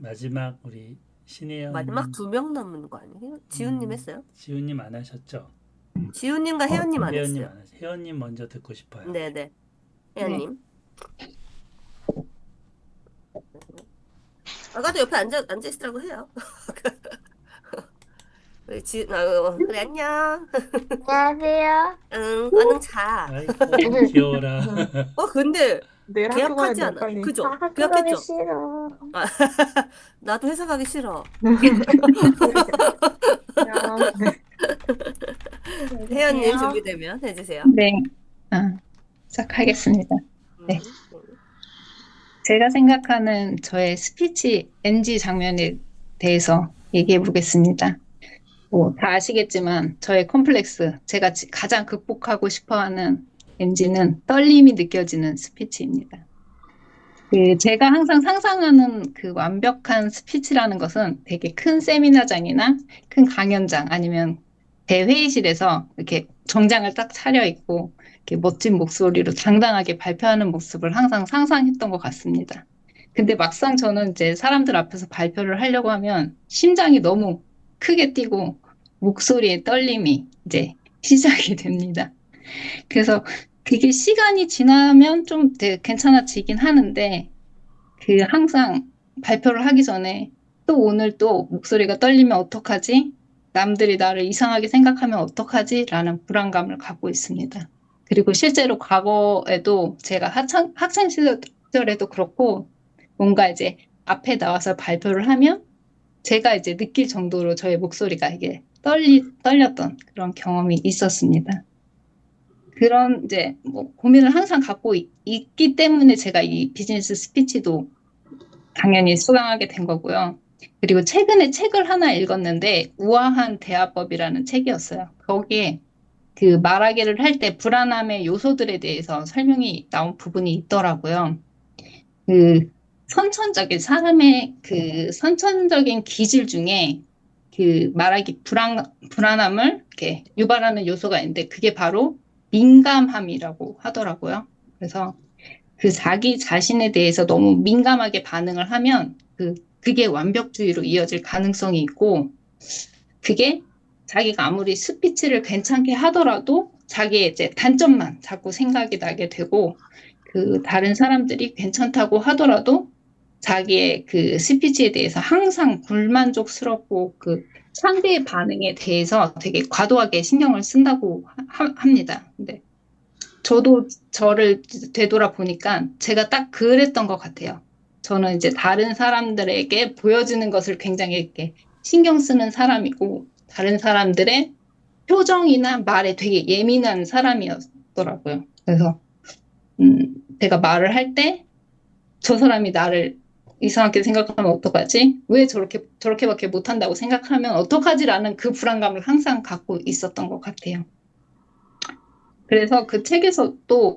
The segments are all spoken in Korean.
마지막 우리 마지막 신혜연 2명 남은 거 아니에요? 지훈님 했어요? 지훈님 안 하셨죠? 지훈님과 혜연님 안 혜연님 했어요. 안 하셨. 혜연님 먼저 듣고 싶어요. 네네. 네. 혜연님. 아까도 옆에 앉아 있으라고 해요. 그래, 안녕. 안녕하세요. 응, 얼른 자. 아이고 귀여워라. 근데 내일 학교 가야 계약하지 돼, 않아? 빨리. 아, 그죠? 학교 가기 계약했죠? 싫어. 아, 나도 회사 가기 싫어. 안녕. 네. 혜연님 여보세요? 준비되면 해주세요. 네, 시작하겠습니다. 네, 음, 음. 제가 생각하는 저의 스피치 NG 장면에 대해서 얘기해 보겠습니다. 뭐, 다 아시겠지만, 저의 컴플렉스, 제가 가장 극복하고 싶어 하는 NG는 떨림이 느껴지는 스피치입니다. 제가 항상 상상하는 그 완벽한 스피치라는 것은 되게 큰 세미나장이나 큰 강연장 아니면 대회의실에서 이렇게 정장을 딱 차려입고 이렇게 멋진 목소리로 당당하게 발표하는 모습을 항상 상상했던 것 같습니다. 근데 막상 저는 이제 사람들 앞에서 발표를 하려고 하면 심장이 너무 크게 뛰고 목소리에 떨림이 이제 시작이 됩니다. 그래서 그게 시간이 지나면 좀 되게 괜찮아지긴 하는데 항상 발표를 하기 전에 또 오늘 또 목소리가 떨리면 어떡하지? 남들이 나를 이상하게 생각하면 어떡하지? 라는 불안감을 갖고 있습니다. 그리고 실제로 과거에도 제가 학창 시절에도 그렇고 뭔가 이제 앞에 나와서 발표를 하면 제가 이제 느낄 정도로 저의 목소리가 이게 떨렸던 그런 경험이 있었습니다. 그런 이제 뭐 고민을 항상 갖고 있기 때문에 제가 이 비즈니스 스피치도 당연히 수강하게 된 거고요. 그리고 최근에 책을 하나 읽었는데 우아한 대화법이라는 책이었어요. 거기에 그 말하기를 할 때 불안함의 요소들에 대해서 설명이 나온 부분이 있더라고요. 그 사람의 그 선천적인 기질 중에 그 말하기 불안함을 이렇게 유발하는 요소가 있는데 그게 바로 민감함이라고 하더라고요. 그래서 그 자기 자신에 대해서 너무 민감하게 반응을 하면 그게 완벽주의로 이어질 가능성이 있고 그게 자기가 아무리 스피치를 괜찮게 하더라도 자기의 이제 단점만 자꾸 생각이 나게 되고 그 다른 사람들이 괜찮다고 하더라도 자기의 그 스피치에 대해서 항상 불만족스럽고 그 상대의 반응에 대해서 되게 과도하게 신경을 쓴다고 합니다. 근데 저도 저를 되돌아보니까 제가 딱 그랬던 것 같아요. 저는 이제 다른 사람들에게 보여지는 것을 굉장히 이렇게 신경 쓰는 사람이고, 다른 사람들의 표정이나 말에 되게 예민한 사람이었더라고요. 그래서, 제가 말을 할 때, 저 사람이 나를 이상하게 생각하면 어떡하지? 왜 저렇게밖에 못한다고 생각하면 어떡하지라는 그 불안감을 항상 갖고 있었던 것 같아요. 그래서 그 책에서 또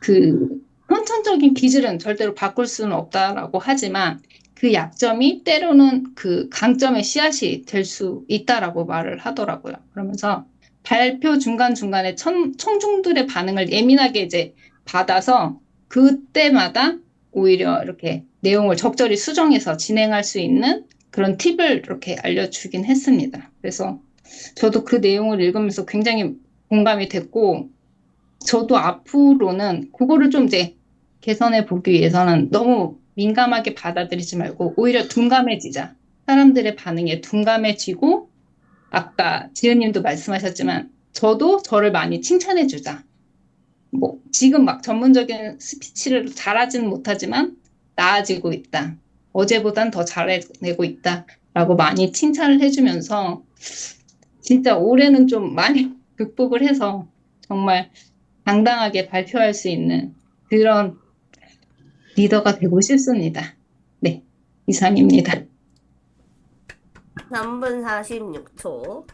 그 선천적인 기질은 절대로 바꿀 수는 없다라고 하지만 그 약점이 때로는 그 강점의 씨앗이 될 수 있다라고 말을 하더라고요. 그러면서 발표 중간중간에 청중들의 반응을 예민하게 이제 받아서 그때마다 오히려 이렇게 내용을 적절히 수정해서 진행할 수 있는 그런 팁을 이렇게 알려주긴 했습니다. 그래서 저도 그 내용을 읽으면서 굉장히 공감이 됐고 저도 앞으로는 그거를 좀 이제 개선해 보기 위해서는 너무 민감하게 받아들이지 말고 오히려 둔감해지자. 사람들의 반응에 둔감해지고 아까 지은님도 말씀하셨지만 저도 저를 많이 칭찬해 주자. 뭐 지금 막 전문적인 스피치를 잘하지는 못하지만 나아지고 있다. 어제보단 더 잘해내고 있다라고 많이 칭찬을 해주면서 진짜 올해는 좀 많이 극복을 해서 정말 당당하게 발표할 수 있는 그런 리더가 되고 싶습니다. 네, 이상입니다. 3분 46초.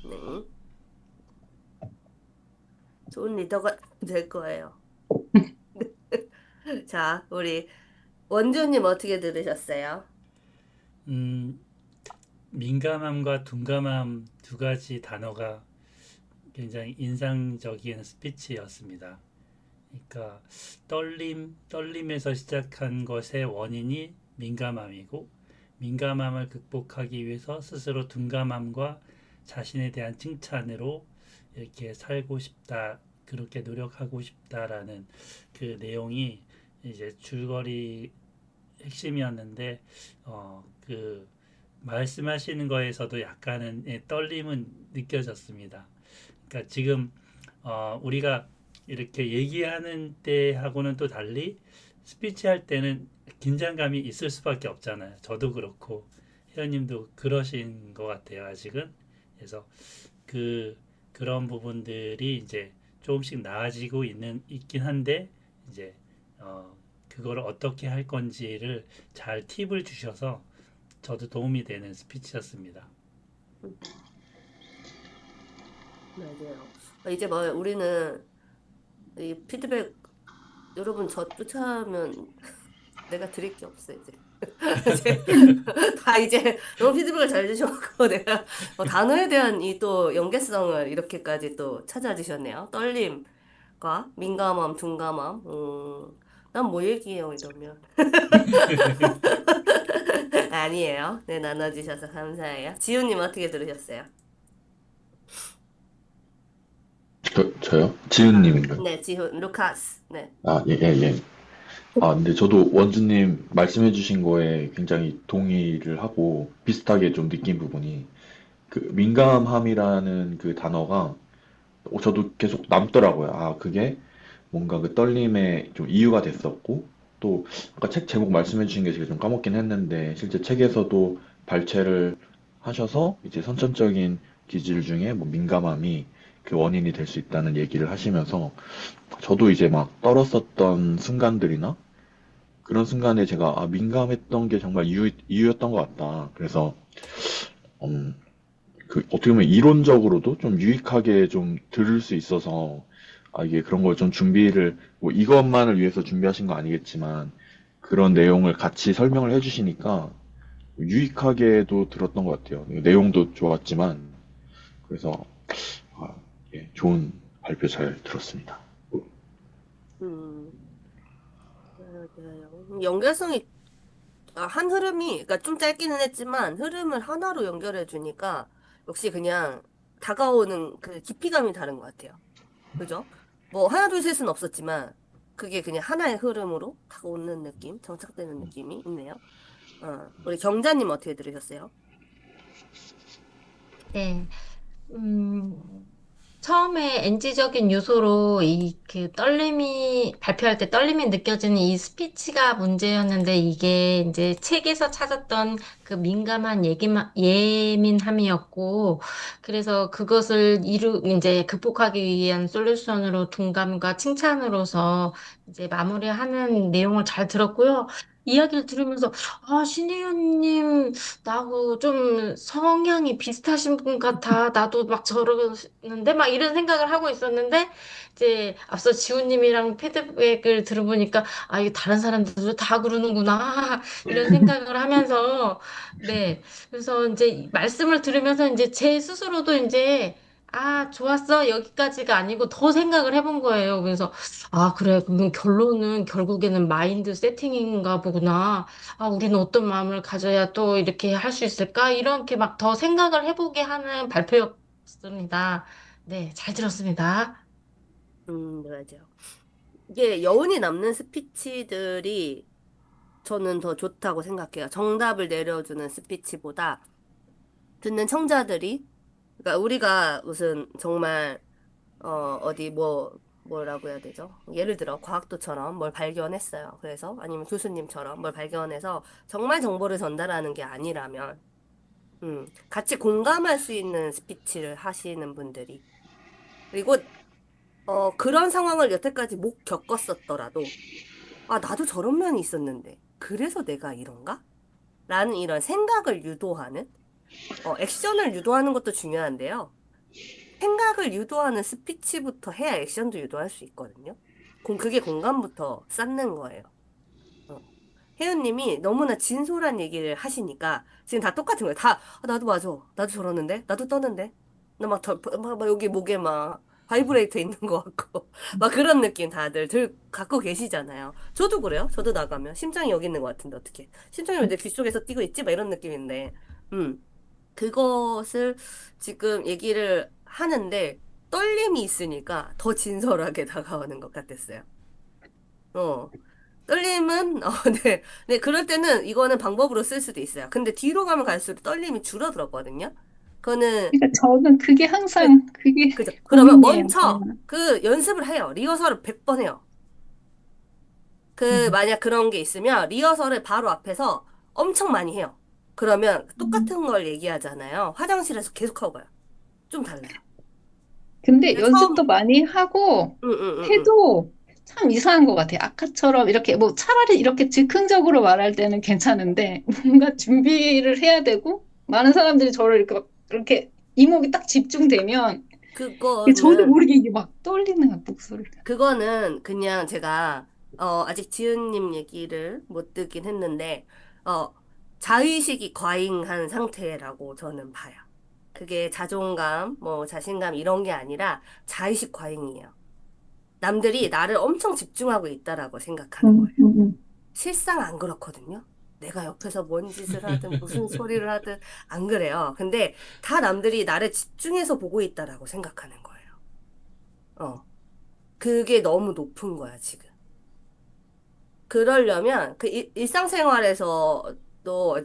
네. 좋은 리더가 될 거예요. 자, 우리 원주님 어떻게 들으셨어요? 음, 민감함과 둔감함 두 가지 단어가 굉장히 인상적인 스피치였습니다. 그러니까 떨림에서 시작한 것의 원인이 민감함이고 민감함을 극복하기 위해서 스스로 둔감함과 자신에 대한 칭찬으로 이렇게 살고 싶다, 그렇게 노력하고 싶다라는 그 내용이 이제 줄거리 핵심이었는데 그 말씀하시는 거에서도 약간은 떨림은 느껴졌습니다. 그러니까 지금 우리가 이렇게 얘기하는 때하고는 또 달리 스피치 할 때는 긴장감이 있을 수밖에 없잖아요. 저도 그렇고 회원님도 그러신 것 같아요. 아직은. 그래서 그런 부분들이 이제 조금씩 나아지고 있긴 한데 이제 그걸 어떻게 할 건지를 잘 팁을 주셔서 저도 도움이 되는 스피치였습니다. 맞아요. 이제 뭐 우리는 이 피드백 여러분 저 쫓아오면 내가 드릴 게 없어 이제. 다 이제 너무 피드백을 잘 주셔서 내가 단어에 대한 이 또 연계성을 이렇게까지 또 찾아주셨네요. 떨림과 민감함, 둔감함. 난 뭐 얘기해요 이러면. 아니에요. 네, 나눠주셔서 감사해요. 지훈님 어떻게 들으셨어요? 저요? 지은님인가요? 네, 지훈, 루카스. 네. 아, 예, 예, 예. 근데 저도 원주님 말씀해주신 거에 굉장히 동의를 하고 비슷하게 좀 느낀 부분이 그 민감함이라는 그 단어가 저도 계속 남더라고요. 그게 뭔가 그 떨림의 좀 이유가 됐었고 또 아까 책 제목 말씀해주신 게 제가 좀 까먹긴 했는데 실제 책에서도 발췌를 하셔서 이제 선천적인 기질 중에 뭐 민감함이 그 원인이 될 수 있다는 얘기를 하시면서 저도 이제 막 떨었었던 순간들이나 그런 순간에 제가 민감했던 게 정말 이유였던 것 같다. 그래서 음, 그 어떻게 보면 이론적으로도 좀 유익하게 좀 들을 수 있어서 이게 그런 걸 좀 준비를 뭐 이것만을 위해서 준비하신 거 아니겠지만 그런 내용을 같이 설명을 해주시니까 유익하게도 들었던 것 같아요. 내용도 좋았지만 그래서 예, 좋은 발표 잘 들었습니다. 음, 맞아요. 연결성이 한 흐름이 그러니까 좀 짧기는 했지만 흐름을 하나로 연결해 주니까 역시 그냥 다가오는 그 깊이감이 다른 것 같아요. 그죠? 뭐 하나 둘 셋은 없었지만 그게 그냥 하나의 흐름으로 다가오는 느낌, 정착되는 느낌이 있네요. 우리 경자님 어떻게 들으셨어요? 네. 음, 처음에 NG적인 요소로 이 그 떨림이, 발표할 때 떨림이 느껴지는 이 스피치가 문제였는데 이게 이제 책에서 찾았던 그 민감한 예민함이었고, 그래서 그것을 이제 극복하기 위한 솔루션으로 둔감과 칭찬으로서 이제 마무리하는 내용을 잘 들었고요. 이야기를 들으면서, 신혜연님, 나하고 좀 성향이 비슷하신 분 같아. 나도 막 저러는데 막 이런 생각을 하고 있었는데 이제 앞서 지훈님이랑 피드백을 들어보니까 이게 다른 사람들도 다 그러는구나 이런 생각을 하면서 네 그래서 이제 말씀을 들으면서 이제 제 스스로도 이제 좋았어. 여기까지가 아니고 더 생각을 해본 거예요. 그래서, 그래. 그러면 결론은 결국에는 마인드 세팅인가 보구나. 우리는 어떤 마음을 가져야 또 이렇게 할 수 있을까? 이렇게 막 더 생각을 해보게 하는 발표였습니다. 네, 잘 들었습니다. 맞아요. 이게 여운이 남는 스피치들이 저는 더 좋다고 생각해요. 정답을 내려주는 스피치보다 듣는 청자들이, 그러니까 우리가 무슨 정말, 어디 뭐라고 해야 되죠? 예를 들어 과학도처럼 뭘 발견했어요. 그래서 아니면 교수님처럼 뭘 발견해서 정말 정보를 전달하는 게 아니라면, 같이 공감할 수 있는 스피치를 하시는 분들이. 그리고, 그런 상황을 여태까지 못 겪었었더라도, 나도 저런 면이 있었는데, 그래서 내가 이런가? 라는 이런 생각을 유도하는, 액션을 유도하는 것도 중요한데요. 생각을 유도하는 스피치부터 해야 액션도 유도할 수 있거든요. 그게 공감부터 쌓는 거예요. 어. 혜연님이 너무나 진솔한 얘기를 하시니까 지금 다 똑같은 거예요. 다 나도 맞아. 나도 저러는데, 나도 떠는데, 나 막 여기 목에 막 바이브레이터 있는 것 같고 막 그런 느낌 다들 갖고 계시잖아요. 저도 그래요. 저도 나가면 심장이 여기 있는 것 같은데 어떻게 심장이 왜 내 귀 속에서 뛰고 있지? 막 이런 느낌인데 음 그것을 지금 얘기를 하는데 떨림이 있으니까 더 진솔하게 다가오는 것 같았어요. 어. 떨림은 네. 네, 그럴 때는 이거는 방법으로 쓸 수도 있어요. 근데 뒤로 가면 갈수록 떨림이 줄어들었거든요. 그거는 그러니까 저는 그게 그, 항상 그게 그죠. 그러면 고민이에요. 먼저 그 연습을 해요. 리허설을 100번 해요. 그 음, 만약 그런 게 있으면 리허설을 바로 앞에서 엄청 많이 해요. 그러면 음. 똑같은 걸 얘기하잖아요. 화장실에서 계속 하고 가요. 좀 달라요. 근데 근데 처음 연습도 많이 하고 응응응응 해도 참 이상한 것 같아요. 아까처럼 이렇게 뭐 차라리 이렇게 즉흥적으로 말할 때는 괜찮은데 뭔가 준비를 해야 되고 많은 사람들이 저를 이렇게 막 이렇게 이목이 딱 집중되면 저도 그거는 모르게 이게 막 떨리는 거야, 목소리가. 그거는 그냥 제가 아직 지은님 얘기를 못 듣긴 했는데 어, 자의식이 과잉한 상태라고 저는 봐요. 그게 자존감, 뭐 자신감 이런 게 아니라 자의식 과잉이에요. 남들이 나를 엄청 집중하고 있다라고 생각하는 음, 거예요. 음, 음. 실상 안 그렇거든요. 내가 옆에서 뭔 짓을 하든 무슨 소리를 하든 안 그래요. 근데 다 남들이 나를 집중해서 보고 있다라고 생각하는 거예요. 어. 그게 너무 높은 거야, 지금. 그러려면 그 일상생활에서도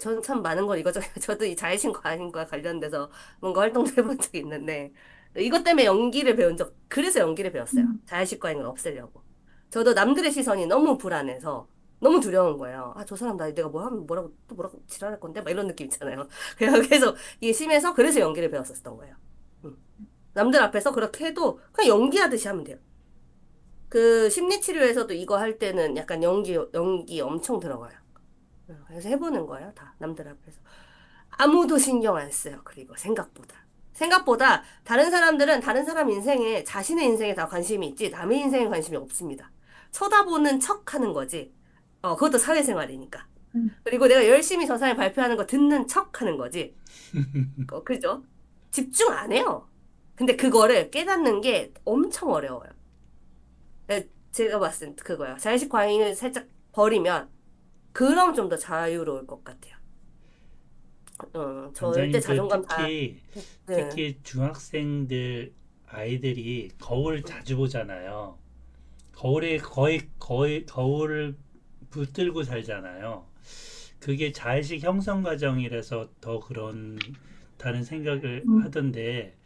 저는 참 많은 걸 이거저것 저도 이 자의식 과잉과 관련돼서 뭔가 활동도 해본 적이 있는데 이것 때문에 연기를 배운 적 그래서 연기를 배웠어요. 자의식 과잉을 없애려고. 저도 남들의 시선이 너무 불안해서 너무 두려운 거예요. 아, 저 사람 내가 뭐 하면 뭐라고 또 뭐라고 지랄할 건데 막 이런 느낌 있잖아요. 그래서 이게 심해서 그래서 연기를 배웠었던 거예요. 음. 남들 앞에서 그렇게 해도 그냥 연기하듯이 하면 돼요. 그 심리치료에서도 이거 할 때는 약간 연기 엄청 들어가요. 그래서 해보는 거예요, 다. 남들 앞에서. 아무도 신경 안 써요, 그리고 생각보다. 생각보다 다른 사람들은 다른 사람 인생에, 자신의 인생에 다 관심이 있지, 남의 인생에 관심이 없습니다. 쳐다보는 척 하는 거지. 그것도 사회생활이니까. 음. 그리고 내가 열심히 저 사람이 발표하는 거 듣는 척 하는 거지. 그죠? 집중 안 해요. 근데 그거를 깨닫는 게 엄청 어려워요. 네, 제가 봤을 때 그거요. 자의식 과잉을 살짝 버리면 그럼 좀 더 자유로울 것 같아요. 절대 원장님 그 자존감 다, 네. 특히 중학생들 아이들이 거울 자주 보잖아요. 거울에 거의 거울을 붙들고 살잖아요. 그게 자의식 형성 과정이라서 더 그런다는 생각을 음. 하던데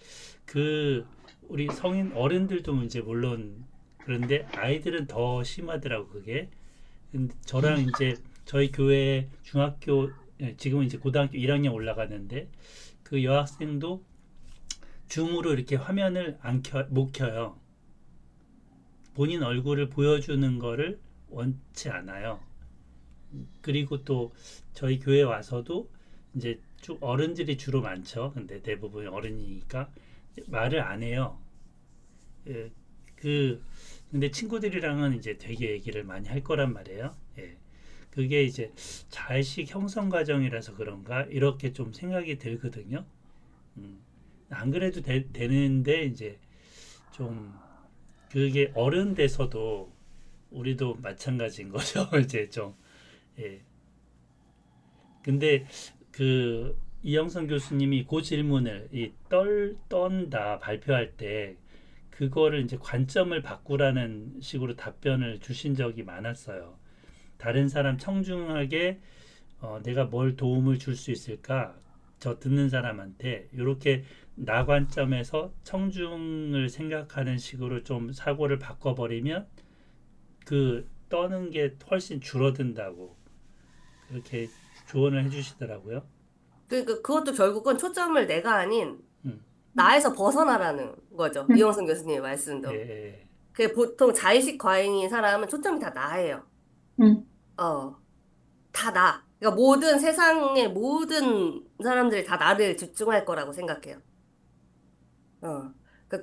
그 우리 성인 어른들도 이제 물론 그런데 아이들은 더 심하더라고 그게. 근데 저랑 이제 저희 교회 중학교 지금은 이제 고등학교 1학년 올라가는데 그 여학생도 줌으로 이렇게 화면을 못 켜요. 본인 얼굴을 보여주는 거를 원치 않아요. 그리고 또 저희 교회 와서도 이제 쭉 어른들이 주로 많죠. 근데 대부분 어른이니까 말을 안 해요. 예, 그 근데 친구들이랑은 이제 되게 얘기를 많이 할 거란 말이에요. 예. 그게 이제 자의식 형성 과정이라서 그런가 이렇게 좀 생각이 들거든요. 음. 안 그래도 되는데 이제 좀 그게 어른 돼서도 우리도 마찬가지인 거죠. 이제 좀 예. 근데 그 이영선 교수님이 그 질문을 떤다 발표할 때 그거를 이제 관점을 바꾸라는 식으로 답변을 주신 적이 많았어요. 다른 사람 청중하게 내가 뭘 도움을 줄 수 있을까? 저 듣는 사람한테 이렇게 나 관점에서 청중을 생각하는 식으로 좀 사고를 바꿔버리면 그 떠는 게 훨씬 줄어든다고 그렇게 조언을 해주시더라고요. 그것도 결국은 초점을 내가 아닌 음, 나에서 벗어나라는 거죠. 음, 이영선 교수님의 예, 말씀도. 예. 그 보통 자의식 과잉인 사람은 초점이 다 나예요. 음. 어, 다 나. 그러니까 모든 세상의 모든 사람들이 다 나를 집중할 거라고 생각해요.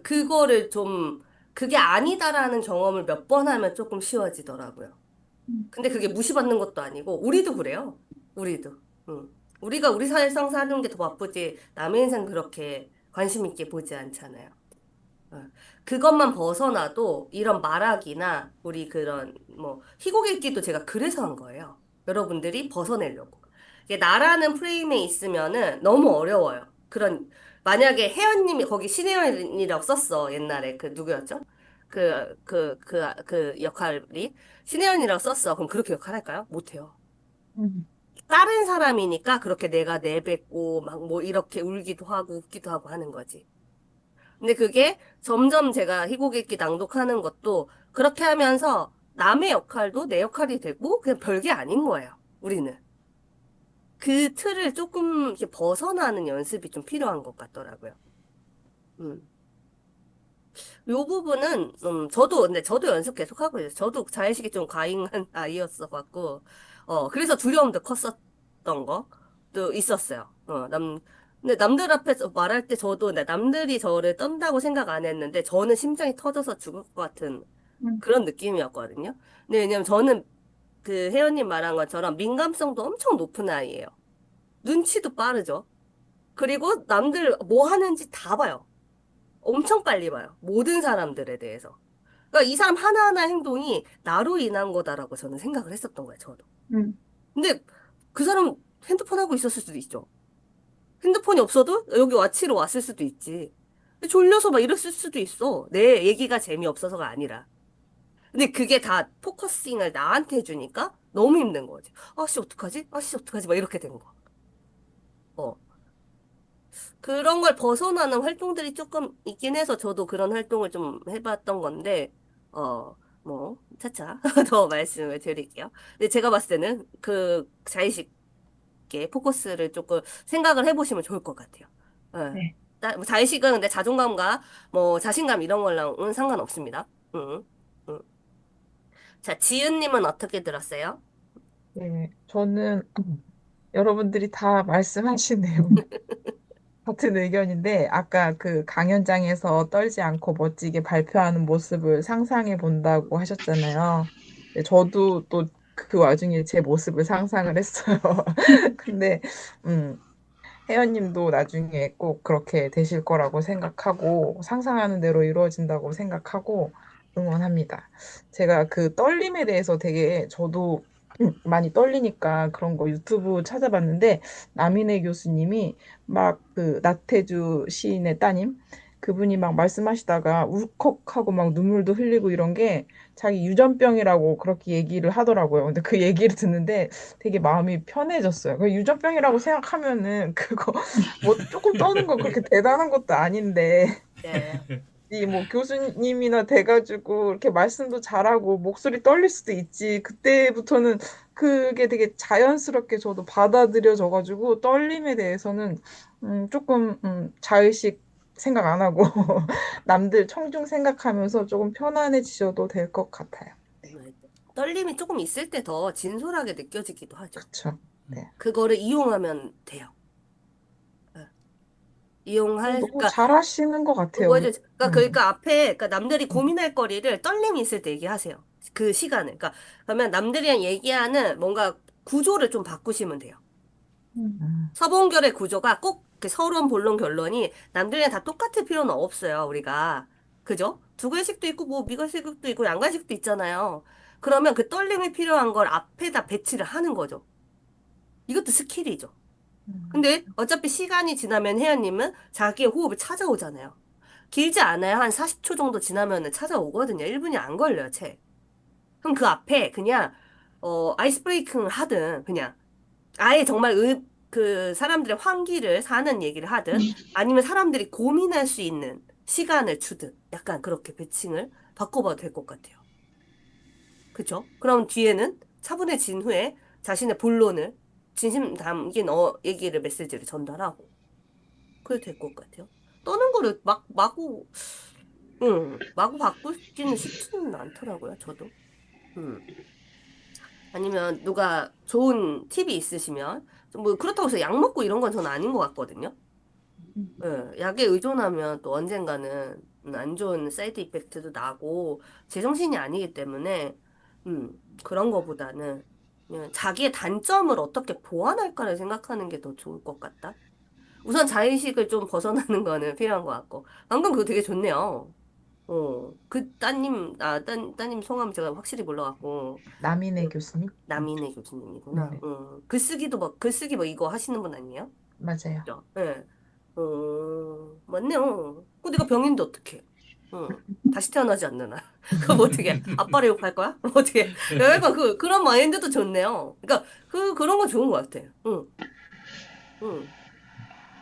그거를 좀, 그게 아니다라는 경험을 몇 번 하면 조금 쉬워지더라고요. 근데 그게 무시받는 것도 아니고, 우리도 그래요. 우리도. 응. 우리가 우리 사회성 사는 게 더 바쁘지, 남의 인생 그렇게 관심 있게 보지 않잖아요. 어. 그것만 벗어나도 이런 말하기나 우리 그런 뭐 희곡 읽기도 제가 그래서 한 거예요. 여러분들이 벗어내려고. 이게 나라는 프레임에 있으면은 너무 어려워요. 그런 만약에 혜연님이 거기 신혜연이라고 썼어 옛날에 그 누구였죠? 그 역할이 신혜연이라고 썼어. 그럼 그렇게 역할할까요? 못해요. 음. 다른 사람이니까 그렇게 내가 내뱉고 막 뭐 이렇게 울기도 하고 웃기도 하고 하는 거지. 근데 그게 점점 제가 희곡 읽기 낭독하는 것도 그렇게 하면서 남의 역할도 내 역할이 되고 그냥 별게 아닌 거예요. 우리는. 그 틀을 조금 이렇게 벗어나는 연습이 좀 필요한 것 같더라고요. 음. 요 부분은 저도 근데 저도 연습 계속 하고 있어요. 저도 자의식이 좀 과잉한 아이였어 갖고 그래서 두려움도 컸었던 것도 있었어요. 근데 남들 앞에서 말할 때 저도 근데 남들이 저를 떤다고 생각 안 했는데 저는 심장이 터져서 죽을 것 같은 음. 그런 느낌이었거든요. 근데 왜냐면 저는 그 혜연님 말한 것처럼 민감성도 엄청 높은 아이예요. 눈치도 빠르죠. 그리고 남들 뭐 하는지 다 봐요. 엄청 빨리 봐요. 모든 사람들에 대해서. 그러니까 이 사람 하나하나 행동이 나로 인한 거다라고 저는 생각을 했었던 거예요, 저도. 음. 근데 그 사람 핸드폰 하고 있었을 수도 있죠. 핸드폰이 없어도 여기 와치로 왔을 수도 있지. 졸려서 막 이랬을 수도 있어. 내 얘기가 재미없어서가 아니라. 근데 그게 다 포커싱을 나한테 해주니까 너무 힘든 거지. 아씨, 어떡하지? 아씨, 어떡하지? 막 이렇게 된 거. 어. 그런 걸 벗어나는 활동들이 조금 있긴 해서 저도 그런 활동을 좀 해봤던 건데, 차차 더 말씀을 드릴게요. 근데 제가 봤을 때는 그 자의식에 포커스를 조금 생각을 해보시면 좋을 것 같아요. 예. 네. 뭐 자의식은 근데 자존감과 뭐 자신감 이런 거랑은 상관없습니다. 응, 응. 자, 지은님은 어떻게 들었어요? 네, 저는 여러분들이 다 말씀하신 내용 같은 의견인데 아까 그 강연장에서 떨지 않고 멋지게 발표하는 모습을 상상해 본다고 하셨잖아요. 네, 저도 또 그 와중에 제 모습을 상상을 했어요. 근데 음, 혜연님도 나중에 꼭 그렇게 되실 거라고 생각하고 상상하는 대로 이루어진다고 생각하고 응원합니다. 제가 그 떨림에 대해서 되게 저도 많이 떨리니까 그런 거 유튜브 찾아봤는데 남인혜 교수님이 막 그 나태주 시인의 따님 그분이 막 말씀하시다가 울컥하고 막 눈물도 흘리고 이런 게 자기 유전병이라고 그렇게 얘기를 하더라고요. 근데 그 얘기를 듣는데 되게 마음이 편해졌어요. 그 유전병이라고 생각하면은 그거 뭐 조금 떠는 건 그렇게 대단한 것도 아닌데 네. 이 뭐 교수님이나 돼가지고 이렇게 말씀도 잘하고 목소리 떨릴 수도 있지. 그때부터는 그게 되게 자연스럽게 저도 받아들여져가지고 떨림에 대해서는 조금 자의식 생각 안 하고 남들 청중 생각하면서 조금 편안해지셔도 될 것 같아요. 떨림이 조금 있을 때 더 진솔하게 느껴지기도 하죠. 그렇죠. 네. 그거를 이용하면 돼요. 예. 이용할, 너무 그러니까, 잘하시는 것 같아요. 뭐죠? 그러니까 앞에, 그러니까 남들이 고민할 거리를 떨림이 있을 때 얘기하세요. 그 시간을. 그러니까, 그러면 남들이랑 얘기하는 뭔가 구조를 좀 바꾸시면 돼요. 음, 서본결의 구조가 꼭 이렇게 서론, 본론, 결론이 남들이랑 다 똑같을 필요는 없어요, 우리가. 그죠? 두글식도 있고, 뭐, 미글식도 있고, 양갈식도 있잖아요. 그러면 그 떨림이 필요한 걸 앞에다 배치를 하는 거죠. 이것도 스킬이죠. 음, 근데 어차피 시간이 지나면 혜연님은 자기의 호흡을 찾아오잖아요. 길지 않아요. 한 40초 정도 지나면 찾아오거든요. 1분이 안 걸려요, 채. 그럼 그 앞에 그냥, 아이스 브레이킹을 하든, 그냥, 아예 정말 그 사람들의 환기를 사는 얘기를 하든, 아니면 사람들이 고민할 수 있는 시간을 주든, 약간 그렇게 배칭을 바꿔봐도 될 것 같아요. 그쵸? 그럼 뒤에는 차분해진 후에 자신의 본론을 진심 담긴 얘기를 메시지를 전달하고 그래도 될 것 같아요. 떠는 거를 마구 바꾸기는 쉽지는 않더라고요, 저도. 음. 아니면 누가 좋은 팁이 있으시면 뭐 그렇다고 해서 약 먹고 이런 건 저는 아닌 것 같거든요. 예, 약에 의존하면 또 언젠가는 안 좋은 사이드 이펙트도 나고 제정신이 아니기 때문에 그런 거보다는 그냥 자기의 단점을 어떻게 보완할까를 생각하는 게 더 좋을 것 같다. 우선 자의식을 좀 벗어나는 거는 필요한 것 같고 방금 그거 되게 좋네요. 그 따님 성함 제가 확실히 몰라갖고. 남인혜 그 교수님? 남인혜 교수님이구나. 네네. 글쓰기 뭐 이거 하시는 분 아니에요? 맞아요. 그죠? 예. 맞네요. 근데 이거 병인데 어떡해. 다시 태어나지 않는 한. 그럼 어떻게? 아빠를 욕할 거야? 어떻게? 약간 그런 마인드도 좋네요. 그러니까, 그런 거 좋은 것 같아요. 응, 응.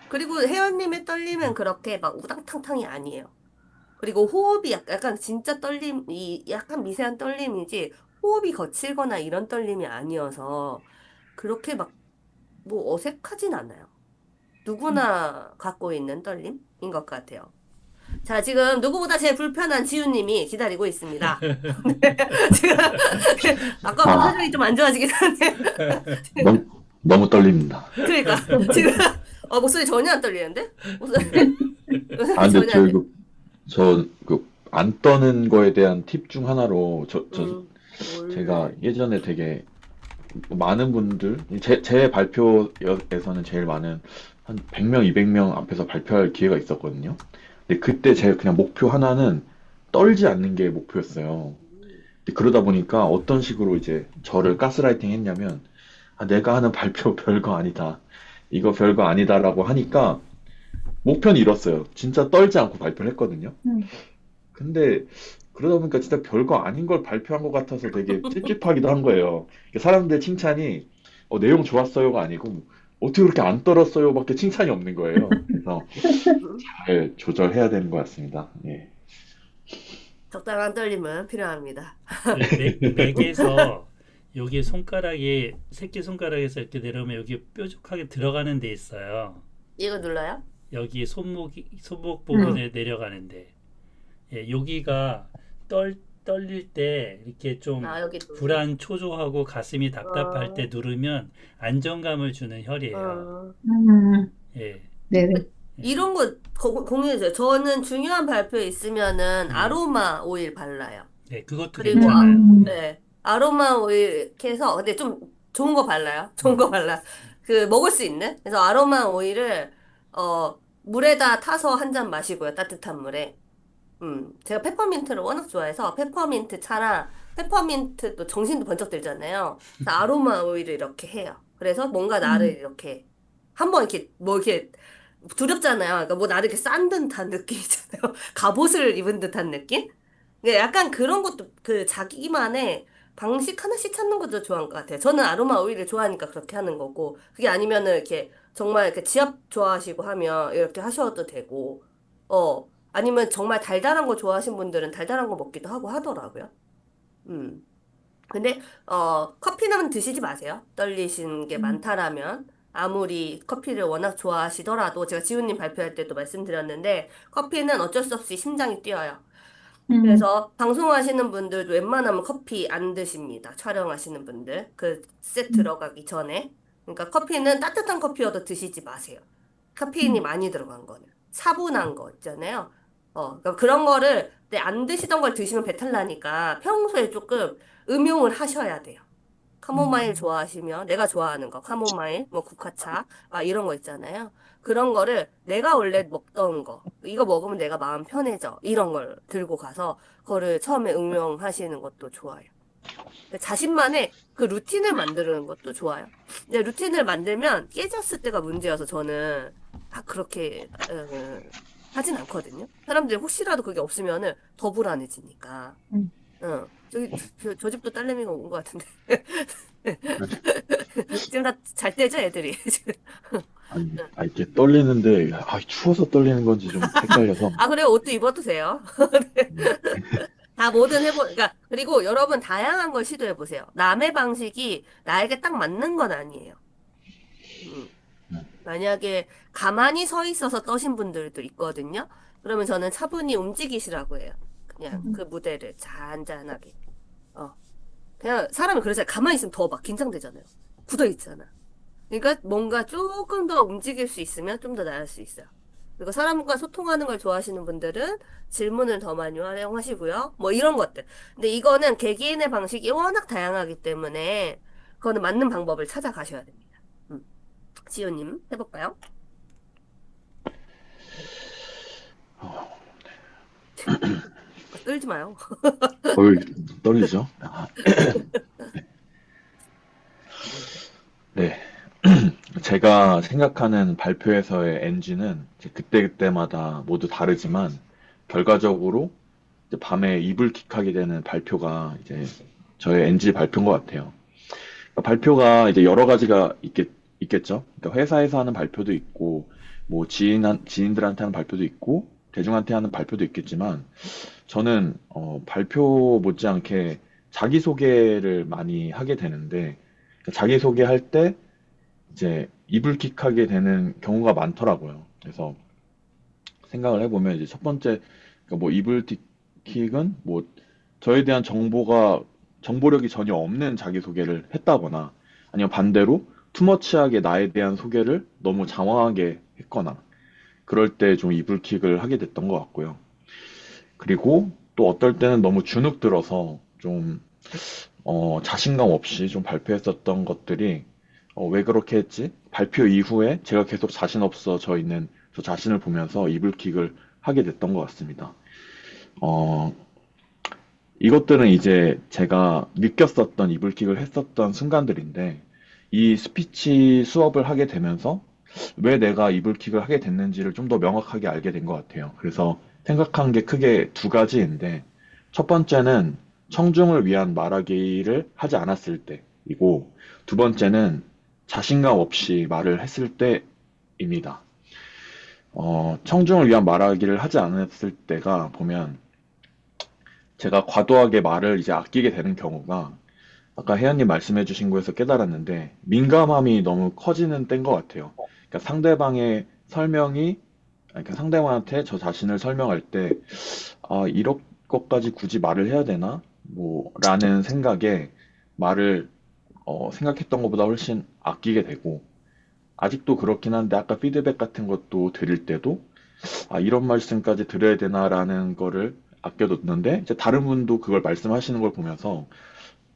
그리고 혜연님의 떨림은 그렇게 막 우당탕탕이 아니에요. 그리고 호흡이 약간 진짜 약간 미세한 떨림이지, 호흡이 거칠거나 이런 떨림이 아니어서, 그렇게 막, 뭐 어색하진 않아요. 누구나 갖고 있는 떨림인 것 같아요. 자, 지금 누구보다 제일 불편한 지훈님이 기다리고 있습니다. 지금, 아까보다 아, 표정이 좀 안 좋아지긴 한데. 너무, 너무 떨립니다. 그러니까, 지금, 목소리 전혀 안 떨리는데? 아, 목소리 근데 전혀 안 돼. 안 떠는 거에 대한 팁 중 하나로, 제가 몰라요. 예전에 되게 많은 분들, 제 발표에서는 제일 많은 한 100명, 200명 앞에서 발표할 기회가 있었거든요. 근데 그때 제가 그냥 목표 하나는 떨지 않는 게 목표였어요. 근데 그러다 보니까 어떤 식으로 이제 저를 가스라이팅 했냐면, 아, 내가 하는 발표 별거 아니다. 이거 별거 아니다라고 하니까 목표는 이뤘어요. 진짜 떨지 않고 발표를 했거든요. 근데 그러다 보니까 진짜 별거 아닌 걸 발표한 것 같아서 되게 찝찝하기도 한 거예요. 사람들 칭찬이 내용 좋았어요가 아니고 어떻게 그렇게 안 떨었어요밖에 칭찬이 없는 거예요. 그래서 잘 조절해야 되는 것 같습니다. 예. 적당한 떨림은 필요합니다. 그 맥에서 여기 손가락이 새끼 손가락에서 이렇게 내려오면 여기 뾰족하게 들어가는 데 있어요. 이거 눌러요? 여기 손목 음. 부분에 내려가는데 여기가 떨릴 때 이렇게 좀 여기 눌러. 불안 초조하고 가슴이 답답할 때 어, 누르면 안정감을 주는 혈이에요. 어. 예. 네네. 이런 거 공유해줘요. 저는 중요한 발표에 있으면은 음. 아로마 오일 발라요. 네, 그것도 그리고 괜찮아요. 네. 아로마 오일 이렇게 해서 근데 좀 좋은 거 발라요. 좋은 거 발라. 먹을 수 있는. 그래서 아로마 오일을 물에다 타서 한 잔 마시고요. 따뜻한 물에. 제가 페퍼민트를 워낙 좋아해서 페퍼민트 차랑 페퍼민트 또 정신도 번쩍 들잖아요. 그래서 아로마 오일을 이렇게 해요. 그래서 뭔가 나를 이렇게 한번 이렇게 뭐 이렇게 두렵잖아요. 그러니까 뭐 나를 이렇게 싼 듯한 느낌이잖아요. 갑옷을 입은 듯한 느낌? 네, 약간 그런 것도 자기만의 방식 하나씩 찾는 것도 좋아하는 것 같아요. 저는 아로마 오일을 좋아하니까 그렇게 하는 거고, 그게 아니면은 이렇게 정말 이렇게 지압 좋아하시고 하면 이렇게 하셔도 되고, 아니면 정말 달달한 거 좋아하시는 분들은 달달한 거 먹기도 하고 하더라고요. 음. 근데 커피는 드시지 마세요. 떨리신 게 많다라면 아무리 커피를 워낙 좋아하시더라도 제가 지훈님 발표할 때도 말씀드렸는데 커피는 어쩔 수 없이 심장이 뛰어요. 그래서 방송하시는 분들도 웬만하면 커피 안 드십니다. 촬영하시는 분들 셋 들어가기 전에. 그러니까 커피는 따뜻한 커피여도 드시지 마세요. 카페인이 많이 들어간 거는 차분한 거 있잖아요. 그러니까 그런 거를 안 드시던 걸 드시면 배탈 나니까 평소에 조금 음용을 하셔야 돼요. 카모마일 좋아하시면 내가 좋아하는 거 카모마일 뭐 국화차 이런 거 있잖아요. 그런 거를 내가 원래 먹던 거 이거 먹으면 내가 마음 편해져 이런 걸 들고 가서 그거를 처음에 응용하시는 것도 좋아요. 자신만의 그 루틴을 만드는 것도 좋아요. 근데 루틴을 만들면 깨졌을 때가 문제여서 저는 그렇게 하진 않거든요. 사람들이 혹시라도 그게 없으면은 더 불안해지니까. 저 집도 딸내미가 온 것 같은데. 지금 다 잘 때죠, 애들이. 지금. 이게 떨리는데, 추워서 떨리는 건지 좀 헷갈려서. 그래요? 옷도 입어도 돼요. 다 뭐든 그러니까, 그리고 여러분 다양한 걸 시도해 보세요. 남의 방식이 나에게 딱 맞는 건 아니에요. 음. 만약에 가만히 서 있어서 떠신 분들도 있거든요. 그러면 저는 차분히 움직이시라고 해요. 그냥 그 무대를 잔잔하게. 그냥 사람이 그러잖아요. 가만히 있으면 더 막 긴장되잖아요. 굳어 있잖아. 그러니까 뭔가 조금 더 움직일 수 있으면 좀 더 나을 수 있어요. 그리고 사람과 소통하는 걸 좋아하시는 분들은 질문을 더 많이 활용하시고요. 뭐 이런 것들. 근데 이거는 개개인의 방식이 워낙 다양하기 때문에 그거는 맞는 방법을 찾아가셔야 됩니다. 지호님 해볼까요? 떨지 마요. 어이, 떨리죠? 네. 제가 생각하는 발표에서의 NG는 그때그때마다 모두 다르지만 결과적으로 이제 밤에 이불킥하게 되는 발표가 이제 저의 NG 발표인 것 같아요. 그러니까 발표가 이제 여러 가지가 있겠죠. 그러니까 회사에서 하는 발표도 있고, 뭐 지인들한테 하는 발표도 있고, 대중한테 하는 발표도 있겠지만, 저는 발표 못지않게 자기소개를 많이 하게 되는데, 그러니까 자기소개할 때 이제 이불킥하게 되는 경우가 많더라고요. 그래서 생각을 해보면 이제 첫 번째, 그러니까 뭐 이불킥은 뭐 저에 대한 정보력이 전혀 없는 자기소개를 했다거나 아니면 반대로 투머치하게 나에 대한 소개를 너무 장황하게 했거나 그럴 때 좀 이불킥을 하게 됐던 것 같고요. 그리고 또 어떨 때는 너무 주눅 들어서 좀 자신감 없이 좀 발표했었던 것들이 왜 그렇게 했지? 발표 이후에 제가 계속 자신 없어져 있는 저 자신을 보면서 이불킥을 하게 됐던 것 같습니다. 어, 이것들은 이제 제가 느꼈었던 이불킥을 했었던 순간들인데, 이 스피치 수업을 하게 되면서 왜 내가 이불킥을 하게 됐는지를 좀 더 명확하게 알게 된 것 같아요. 그래서 생각한 게 크게 두 가지인데, 첫 번째는 청중을 위한 말하기를 하지 않았을 때이고, 두 번째는 자신감 없이 말을 했을 때입니다. 청중을 위한 말하기를 하지 않았을 때가 보면 제가 과도하게 말을 이제 아끼게 되는 경우가 아까 혜연님 말씀해 주신 거에서 깨달았는데 민감함이 너무 커지는 때인 것 같아요. 그러니까 상대방의 설명이 그러니까 상대방한테 저 자신을 설명할 때 이런 것까지 굳이 말을 해야 되나? 뭐 라는 생각에 말을 생각했던 것보다 훨씬 아끼게 되고 아직도 그렇긴 한데 아까 피드백 같은 것도 드릴 때도 이런 말씀까지 드려야 되나라는 거를 아껴뒀는데 이제 다른 분도 그걸 말씀하시는 걸 보면서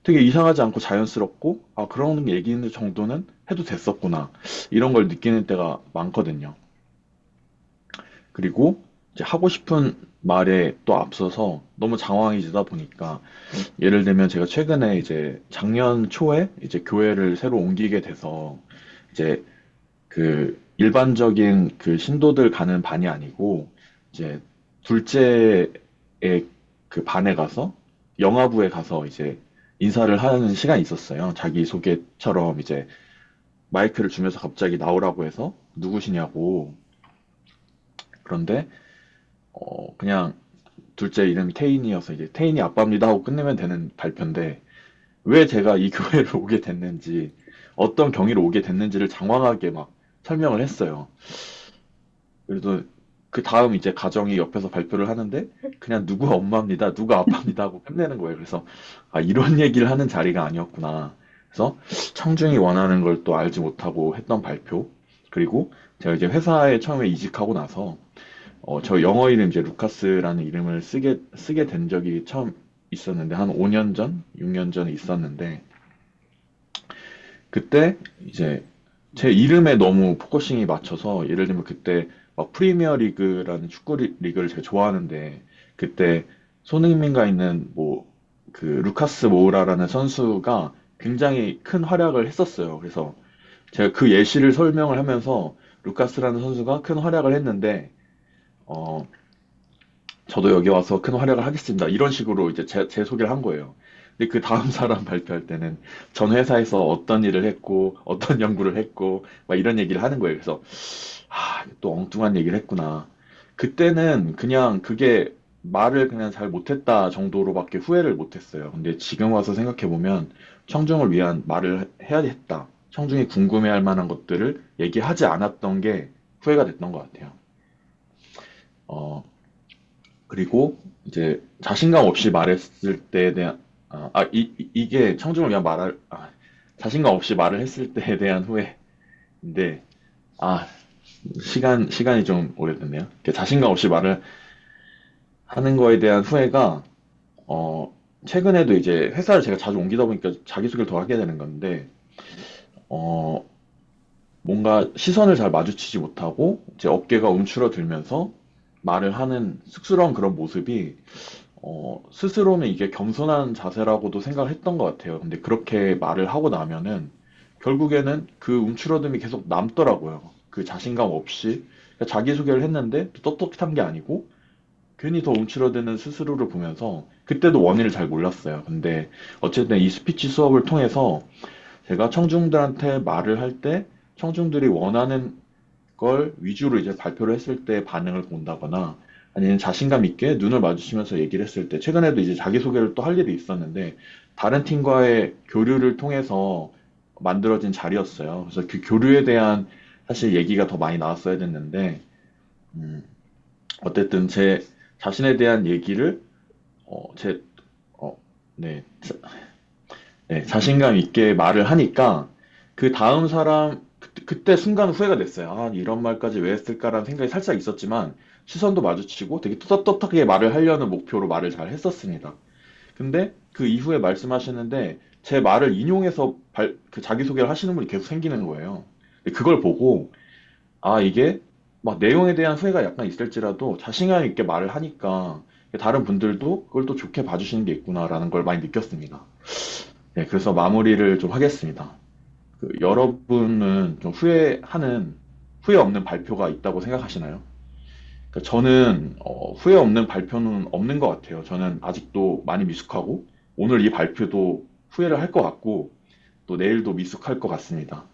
되게 이상하지 않고 자연스럽고 그런 얘기는 정도는 해도 됐었구나 이런 걸 느끼는 때가 많거든요. 그리고 이제 하고 싶은 말에 또 앞서서 너무 장황해지다 보니까 예를 들면 제가 최근에 이제 작년 초에 이제 교회를 새로 옮기게 돼서 이제 그 일반적인 그 신도들 가는 반이 아니고 이제 둘째의 그 반에 가서 영화부에 가서 이제 인사를 하는 시간이 있었어요. 자기소개처럼 이제 마이크를 주면서 갑자기 나오라고 해서 누구시냐고. 그런데 그냥 둘째 이름이 태인이어서 이제 태인이 아빠입니다 하고 끝내면 되는 발표인데 왜 제가 이 교회를 오게 됐는지 어떤 경위로 오게 됐는지를 장황하게 막 설명을 했어요. 그래도 그 다음 이제 가정이 옆에서 발표를 하는데 그냥 누구 엄마입니다, 누구 아빠입니다 하고 끝내는 거예요. 그래서 이런 얘기를 하는 자리가 아니었구나. 그래서 청중이 원하는 걸 또 알지 못하고 했던 발표. 그리고 제가 이제 회사에 처음에 이직하고 나서 저 영어 이름 이제 루카스라는 이름을 쓰게 된 적이 처음 있었는데 한 5년 전, 6년 전에 있었는데 그때 이제 제 이름에 너무 포커싱이 맞춰서 예를 들면 그때 막 프리미어 리그라는 축구 리그를 제가 좋아하는데 그때 손흥민가 있는 뭐 그 루카스 모우라라는 선수가 굉장히 큰 활약을 했었어요. 그래서 제가 그 예시를 설명을 하면서 루카스라는 선수가 큰 활약을 했는데 어 저도 여기 와서 큰 활약을 하겠습니다. 이런 식으로 이제 제 소개를 한 거예요. 근데 그 다음 사람 발표할 때는 전 회사에서 어떤 일을 했고, 어떤 연구를 했고, 막 이런 얘기를 하는 거예요. 그래서, 또 엉뚱한 얘기를 했구나. 그때는 그냥 그게 말을 그냥 잘 못했다 정도로밖에 후회를 못했어요. 근데 지금 와서 생각해보면 청중을 위한 말을 해야 했다. 청중이 궁금해할 만한 것들을 얘기하지 않았던 게 후회가 됐던 것 같아요. 어, 그리고 이제 자신감 없이 말했을 때에 대한 이게 청중을 위한 자신감 없이 말을 했을 때에 대한 후회인데 아 시간이 좀 오래됐네요. 이렇게 자신감 없이 말을 하는 거에 대한 후회가 최근에도 이제 회사를 제가 자주 옮기다 보니까 자기소개를 더 하게 되는 건데 어 뭔가 시선을 잘 마주치지 못하고 제 어깨가 움츠러들면서 말을 하는 쑥스러운 그런 모습이 스스로는 이게 겸손한 자세라고도 생각을 했던 것 같아요. 근데 그렇게 말을 하고 나면은 결국에는 그 움츠러듦이 계속 남더라고요. 그 자신감 없이. 그러니까 자기소개를 했는데 또 떳떳한 게 아니고 괜히 더 움츠러드는 스스로를 보면서 그때도 원인을 잘 몰랐어요. 근데 어쨌든 이 스피치 수업을 통해서 제가 청중들한테 말을 할 때 청중들이 원하는 걸 위주로 이제 발표를 했을 때 반응을 본다거나 아니면 자신감 있게 눈을 마주치면서 얘기를 했을 때 최근에도 이제 자기소개를 또 할 일이 있었는데 다른 팀과의 교류를 통해서 만들어진 자리였어요. 그래서 그 교류에 대한 사실 얘기가 더 많이 나왔어야 됐는데 음, 어쨌든 제 자신에 대한 얘기를 제 어, 네, 네, 자신감 있게 말을 하니까 그 다음 사람 그때 순간 후회가 됐어요. 아, 이런 말까지 왜 했을까라는 생각이 살짝 있었지만 시선도 마주치고 되게 떳떳하게 말을 하려는 목표로 말을 잘 했었습니다. 근데 그 이후에 말씀하시는데 제 말을 인용해서 그 자기소개를 하시는 분이 계속 생기는 거예요. 근데 그걸 보고 아, 이게 막 내용에 대한 후회가 약간 있을지라도 자신감 있게 말을 하니까 다른 분들도 그걸 또 좋게 봐주시는 게 있구나라는 걸 많이 느꼈습니다. 네, 그래서 마무리를 좀 하겠습니다. 여러분은 좀 후회 없는 발표가 있다고 생각하시나요? 그러니까 저는 후회 없는 발표는 없는 것 같아요. 저는 아직도 많이 미숙하고 오늘 이 발표도 후회를 할 것 같고 또 내일도 미숙할 것 같습니다.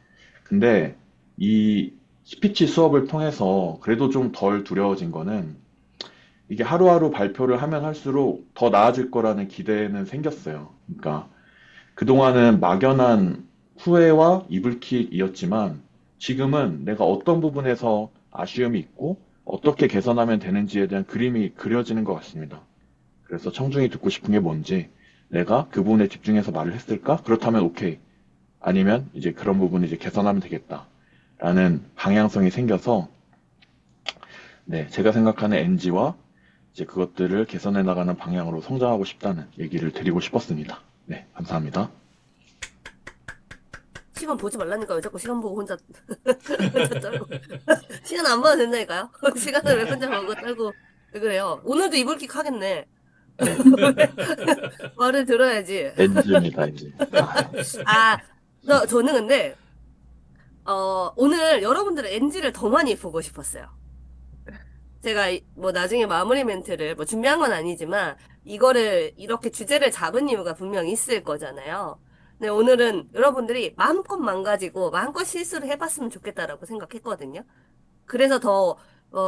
근데 이 스피치 수업을 통해서 그래도 좀 덜 두려워진 거는 이게 하루하루 발표를 하면 할수록 더 나아질 거라는 기대는 생겼어요. 그러니까 그동안은 막연한 후회와 이불킥이었지만 지금은 내가 어떤 부분에서 아쉬움이 있고 어떻게 개선하면 되는지에 대한 그림이 그려지는 것 같습니다. 그래서 청중이 듣고 싶은 게 뭔지 내가 그 부분에 집중해서 말을 했을까? 그렇다면 오케이. 아니면 이제 그런 부분을 이제 개선하면 되겠다. 라는 방향성이 생겨서 네, 제가 생각하는 NG와 이제 그것들을 개선해 나가는 방향으로 성장하고 싶다는 얘기를 드리고 싶었습니다. 네, 감사합니다. 시간 보지 말라니까 왜 자꾸 시간 보고 혼자 혼자 떨고 시간 안 봐도 된다니까요? 시간을 왜 혼자 보고 떨고 왜 그래요? 오늘도 이불킥 하겠네. 말을 들어야지. NG입니다, NG. 아, 저는 근데 오늘 여러분들의 NG를 더 많이 보고 싶었어요. 제가 뭐 나중에 마무리 멘트를 뭐 준비한 건 아니지만 이거를 이렇게 주제를 잡은 이유가 분명히 있을 거잖아요. 근데 오늘은 여러분들이 마음껏 망가지고 마음껏 실수를 해봤으면 좋겠다라고 생각했거든요. 그래서 더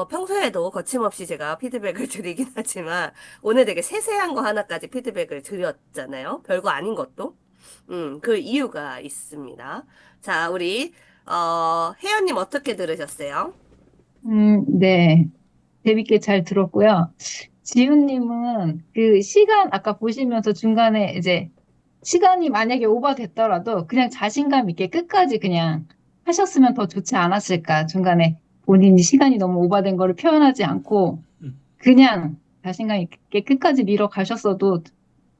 평소에도 거침없이 제가 피드백을 드리긴 하지만 오늘 되게 세세한 거 하나까지 피드백을 드렸잖아요. 별거 아닌 것도. 그 이유가 있습니다. 자, 우리 혜연님 어떻게 들으셨어요? 네. 재밌게 잘 들었고요. 지훈님은 그 시간 아까 보시면서 중간에 이제 시간이 만약에 오버됐더라도 그냥 자신감 있게 끝까지 그냥 하셨으면 더 좋지 않았을까. 중간에 본인이 시간이 너무 오버된 거를 표현하지 않고 그냥 자신감 있게 끝까지 밀어 가셨어도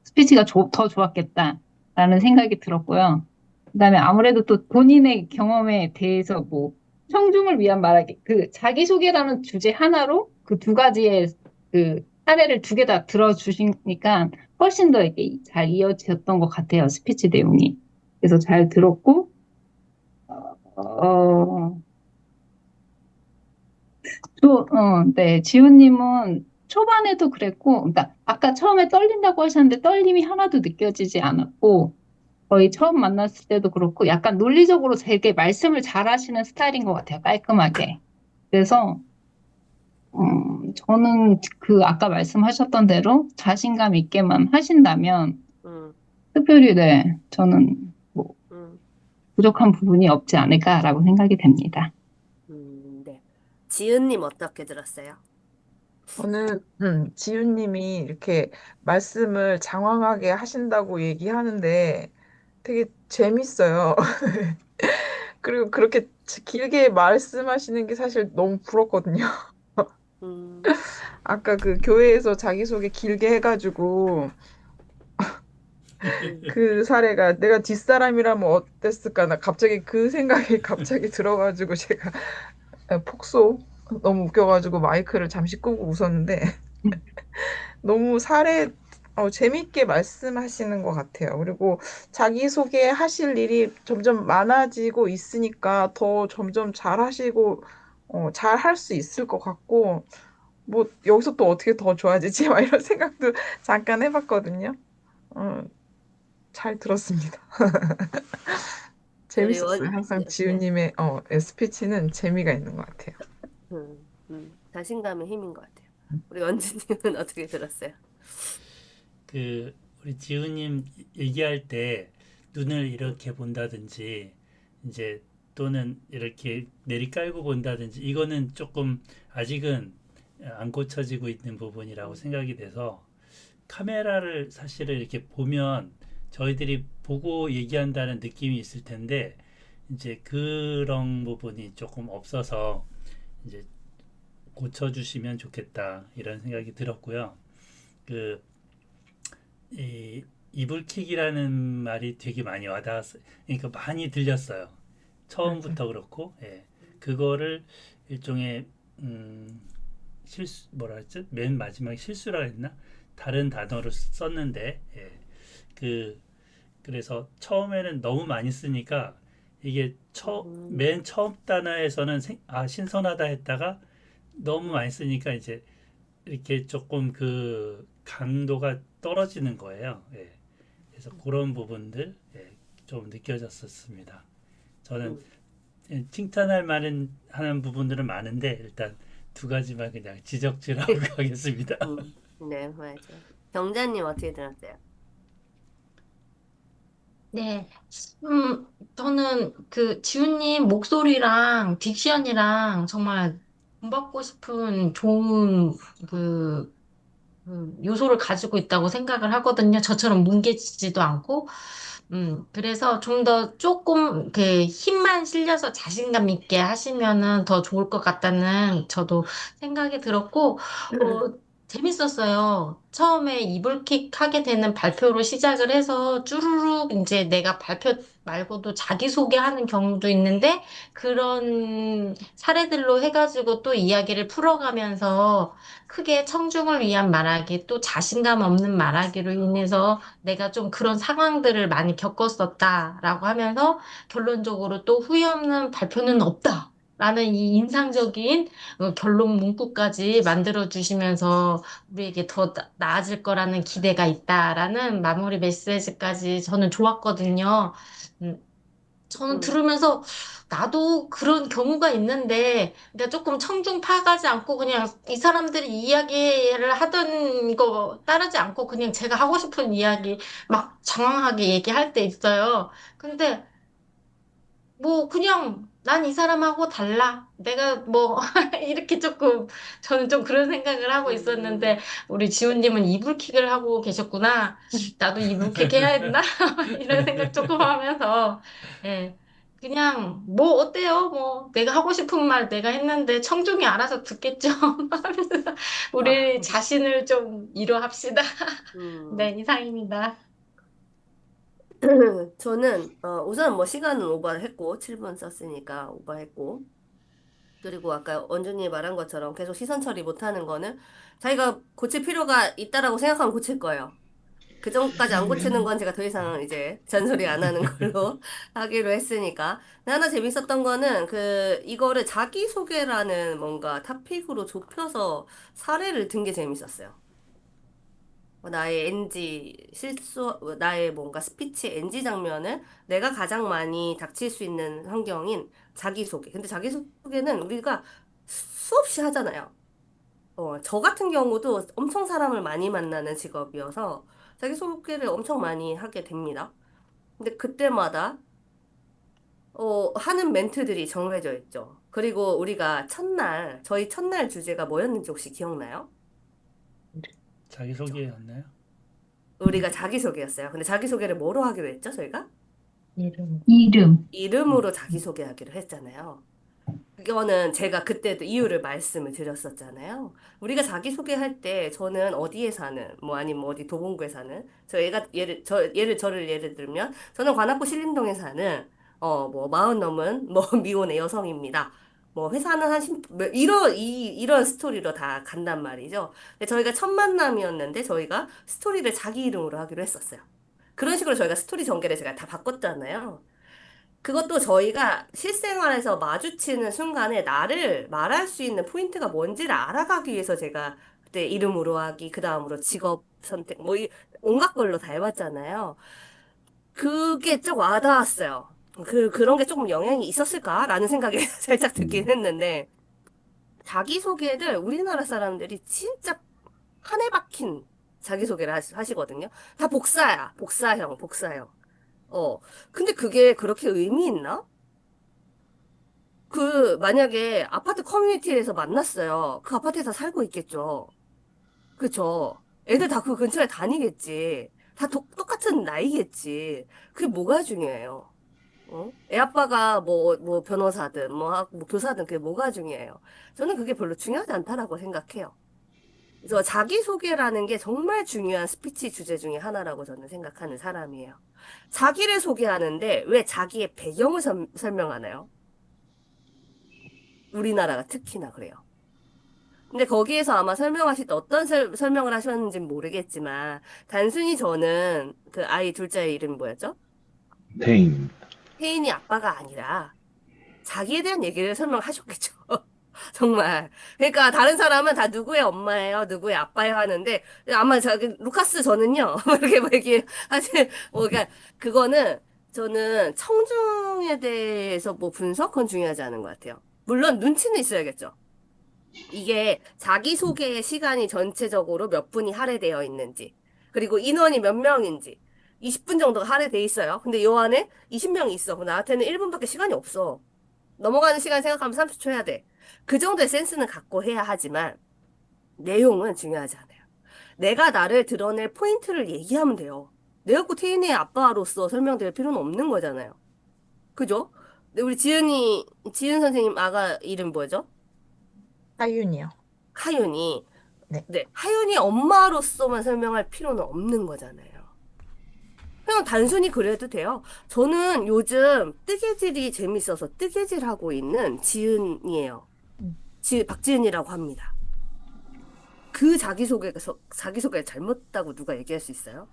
스피치가 더 좋았겠다라는 생각이 들었고요. 그다음에 아무래도 또 본인의 경험에 대해서 뭐 청중을 위한 말하기 그 자기소개라는 주제 하나로 그 두 가지의 그 사례를 두 개 다 들어주시니까 훨씬 더 이렇게 잘 이어졌던 것 같아요. 스피치 내용이. 그래서 잘 들었고 어, 네, 지훈님은 초반에도 그랬고, 그러니까 아까 처음에 떨린다고 하셨는데 떨림이 하나도 느껴지지 않았고, 거의 처음 만났을 때도 그렇고, 약간 논리적으로 되게 말씀을 잘 하시는 스타일인 것 같아요. 깔끔하게. 그래서, 저는 그 아까 말씀하셨던 대로 자신감 있게만 하신다면, 음, 특별히 네, 저는 뭐 음, 부족한 부분이 없지 않을까라고 생각이 됩니다. 네. 지은님 어떻게 들었어요? 저는 지윤님이 이렇게 말씀을 장황하게 하신다고 얘기하는데 되게 재밌어요. 그리고 그렇게 길게 말씀하시는 게 사실 너무 부럽거든요. 음, 아까 그 교회에서 자기소개 길게 해가지고 음, 그 사례가 내가 뒷사람이라면 어땠을까? 나 갑자기 그 생각이 갑자기 들어가지고 제가 폭소 너무 웃겨가지고 마이크를 잠시 끄고 웃었는데 너무 재밌게 말씀하시는 것 같아요. 그리고 자기소개 하실 일이 점점 많아지고 있으니까 더 점점 잘하시고, 잘할 수 있을 것 같고, 뭐, 여기서 또 어떻게 더 좋아지지? 막 이런 생각도 잠깐 해봤거든요. 어, 잘 들었습니다. 우리 재밌었어요. 항상 네. 지우님의 스피치는 재미가 있는 것 같아요. 자신감의 힘인 것 같아요. 우리 원주님은 어떻게 들었어요? 그 우리 지우님 얘기할 때 눈을 이렇게 본다든지 이제 또는 이렇게 내리깔고 본다든지 이거는 조금 아직은 안 고쳐지고 있는 부분이라고 생각이 돼서 카메라를 사실은 이렇게 보면 저희들이 보고 얘기한다는 느낌이 있을 텐데 이제 그런 부분이 조금 없어서 이제 고쳐주시면 좋겠다 이런 생각이 들었고요. 그 이 이불킥이라는 말이 되게 많이 와닿았어요. 그러니까 많이 들렸어요. 처음부터 그렇고, 예. 그거를 일종의 실수 뭐라 했지? 맨 마지막에 실수라 했나? 다른 단어로 썼는데, 예. 그 그래서 처음에는 너무 많이 쓰니까 이게 맨 처음 단어에서는 신선하다 했다가 너무 많이 쓰니까 이제 이렇게 조금 그 강도가 떨어지는 거예요. 예. 그래서 그런 부분들 좀 느껴졌었습니다. 저는 칭찬할 만한 하는 부분들은 많은데 일단 두 가지만 그냥 지적질하고 가겠습니다. 네, 맞아요. 경자님 어떻게 들었어요? 네. 저는 그 지훈님 목소리랑 딕션이랑 정말 본받고 싶은 좋은 그 요소를 가지고 있다고 생각을 하거든요. 저처럼 뭉개지지도 않고. 그래서 좀 더 조금 그 힘만 실려서 자신감 있게 하시면은 더 좋을 것 같다는 저도 생각이 들었고, 재밌었어요. 처음에 이불킥 하게 되는 발표로 시작을 해서 쭈루룩 이제 내가 발표 말고도 자기소개하는 경우도 있는데 그런 사례들로 해가지고 또 이야기를 풀어가면서 크게 청중을 위한 말하기 또 자신감 없는 말하기로 인해서 내가 좀 그런 상황들을 많이 겪었었다라고 하면서 결론적으로 또 후회 없는 발표는 없다. 라는 이 인상적인 결론 문구까지 만들어 주시면서 우리에게 더 나아질 거라는 기대가 있다라는 마무리 메시지까지 저는 좋았거든요. 음, 저는 음, 들으면서 나도 그런 경우가 있는데, 그러니까 조금 청중 파가지 않고 그냥 이 사람들이 이야기를 하던 거 따르지 않고 그냥 제가 하고 싶은 이야기 막 장황하게 얘기할 때 있어요. 근데 뭐 그냥 난 이 사람하고 달라. 내가 뭐 이렇게 조금 저는 좀 그런 생각을 하고 있었는데 우리 지훈님은 이불킥을 하고 계셨구나. 나도 이불킥 해야 했나? 이런 생각 조금 하면서 예. 그냥 뭐 어때요? 뭐 내가 하고 싶은 말 내가 했는데 청중이 알아서 듣겠죠. 하면서 아, 우리 자신을 좀 위로합시다. 네, 음. 이상입니다. 저는 우선 뭐 시간은 오버했고 7분 썼으니까 오버했고 그리고 아까 원준이 말한 것처럼 계속 시선 처리 못하는 거는 자기가 고칠 필요가 있다라고 생각하면 고칠 거예요. 그 전까지 안 고치는 건 제가 더 이상 이제 잔소리 안 하는 걸로 하기로 했으니까. 근데 하나 재밌었던 거는 이거를 자기소개라는 뭔가 토픽으로 좁혀서 사례를 든 게 재밌었어요. 나의 NG 나의 뭔가 스피치 NG 장면을 내가 가장 많이 닥칠 수 있는 환경인 자기소개. 근데 자기소개는 우리가 수없이 하잖아요. 저 같은 경우도 엄청 사람을 많이 만나는 직업이어서 자기소개를 엄청 많이 하게 됩니다. 근데 그때마다 하는 멘트들이 정해져 있죠. 그리고 우리가 저희 첫날 주제가 뭐였는지 혹시 기억나요? 자기소개였나요? 우리가 자기소개였어요. 근데 자기소개를 뭐로 하기로 했죠, 저희가? 이름. 이름으로 자기소개하기로 했잖아요. 그거는 제가 그때도 이유를 말씀을 드렸었잖아요. 우리가 자기소개할 때 저는 어디에 사는, 뭐 아니면 어디 도봉구에 사는, 저를 예를 들면 저는 관악구 신림동에 사는 뭐 40 넘은 뭐 미혼의 여성입니다. 뭐 회사는 이런 스토리로 다 간단 말이죠. 근데 저희가 첫 만남이었는데 저희가 스토리를 자기 이름으로 하기로 했었어요. 그런 식으로 저희가 스토리 전개를 제가 다 바꿨잖아요. 그것도 저희가 실생활에서 마주치는 순간에 나를 말할 수 있는 포인트가 뭔지를 알아가기 위해서 제가 그때 이름으로 하기, 그 다음으로 직업 선택, 온갖 걸로 다 해봤잖아요. 그게 좀 와닿았어요. 그런 게 조금 영향이 있었을까라는 생각이 살짝 들긴 했는데, 자기소개를 우리나라 사람들이 진짜 한 해 박힌 자기소개를 하시거든요. 다 복사야. 복사형, 복사형. 어. 근데 그게 그렇게 의미 있나? 만약에 아파트 커뮤니티에서 만났어요. 그 아파트에서 살고 있겠죠. 그쵸? 애들 다 그 근처에 다니겠지. 다 똑같은 나이겠지. 그게 뭐가 중요해요? 어? 애 아빠가 뭐 변호사든, 뭐 교사든 그게 뭐가 중요해요? 저는 그게 별로 중요하지 않다라고 생각해요. 그래서 자기소개라는 게 정말 중요한 스피치 주제 중에 하나라고 저는 생각하는 사람이에요. 자기를 소개하는데 왜 자기의 배경을 설명하나요? 우리나라가 특히나 그래요. 근데 거기에서 아마 설명하실 때 어떤 설명을 하셨는지 모르겠지만, 단순히 저는 그 아이 둘째의 이름이 뭐였죠? 태인. 혜인이 아빠가 아니라 자기에 대한 얘기를 설명하셨겠죠. 정말. 그러니까 다른 사람은 다 누구의 엄마예요, 누구의 아빠예요 하는데 아마 저기 루카스 저는요 이렇게 뭐 얘기하실 그러니까 그거는 저는 청중에 대해서 뭐 분석 그건 중요하지 않은 것 같아요. 물론 눈치는 있어야겠죠. 이게 자기소개의 시간이 전체적으로 몇 분이 할애되어 있는지, 그리고 인원이 몇 명인지, 20분 정도가 할애돼 있어요. 근데 요 안에 20명이 있어. 그럼 나한테는 1분밖에 시간이 없어. 넘어가는 시간 생각하면 30초 해야 돼. 그 정도의 센스는 갖고 해야 하지만, 내용은 중요하지 않아요. 내가 나를 드러낼 포인트를 얘기하면 돼요. 내가 꼭 태인의 아빠로서 설명드릴 필요는 없는 거잖아요. 그죠? 근데 우리 지은 선생님 아가 이름 뭐죠? 하윤이요. 하윤이. 네. 네, 하윤이 엄마로서만 설명할 필요는 없는 거잖아요. 그냥 단순히 그래도 돼요. 저는 요즘 뜨개질이 재밌어서 뜨개질하고 있는 지은이에요. 음. 박지은이라고 합니다. 자기소개가 잘못다고 누가 얘기할 수 있어요?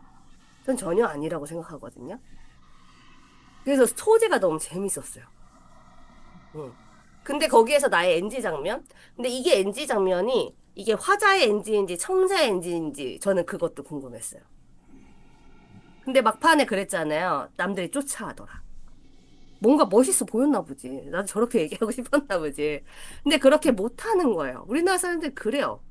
전 전혀 아니라고 생각하거든요. 그래서 소재가 너무 재밌었어요. 응. 근데 거기에서 나의 NG 장면? 근데 이게 NG 장면이 이게 화자의 NG인지 청자의 NG인지 저는 그것도 궁금했어요. 근데 막판에 그랬잖아요. 남들이 쫓아하더라. 뭔가 멋있어 보였나 보지. 나도 저렇게 얘기하고 싶었나 보지. 근데 그렇게 못하는 거예요. 우리나라 사람들 그래요.